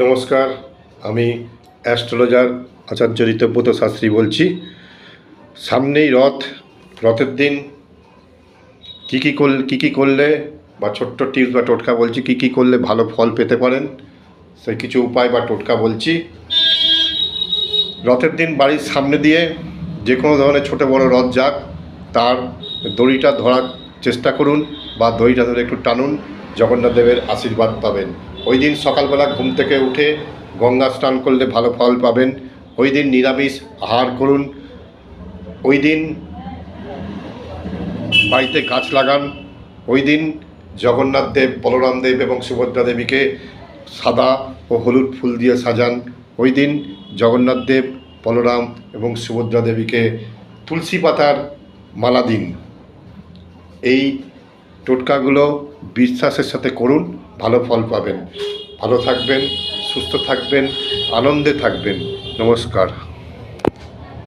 নমস্কার, আমি অ্যাস্ট্রোলজার আচার্য ঋতব্রত শাস্ত্রী বলছি। সামনেই রথের দিন কী কী করলে বা ছোট্ট টিপস বা টোটকা বলছি, কী কী করলে ভালো ফল পেতে পারেন সেই কিছু উপায় বা টোটকা বলছি। রথের দিন বাড়ির সামনে দিয়ে যে কোনো ধরনের ছোটো বড়ো রথ যাক, তার দড়িটা ধরার চেষ্টা করুন বা দড়িটা ধরে একটু টানুন, জগন্নাথ দেবের আশীর্বাদ পাবেন। ওই দিন সকালবেলা ঘুম থেকে উঠে গঙ্গা স্নান করলে ভালো ফল পাবেন। ওই দিন নিরামিষ আহার করুন। ওই দিন বাড়িতে গাছ লাগান। ওই দিন জগন্নাথ দেব, বলরাম দেব এবং সুভদ্রা দেবীকে সাদা ও হলুদ ফুল দিয়ে সাজান। ওই দিন জগন্নাথ দেব, বলরাম এবং সুভদ্রা দেবীকে তুলসী পাতার মালা দিন। এই টোটকাগুলো বিশ্বাসের সাথে করুন, ভালো ফল পাবেন। ভালো থাকবেন, সুস্থ থাকবেন, আনন্দে থাকবেন। নমস্কার।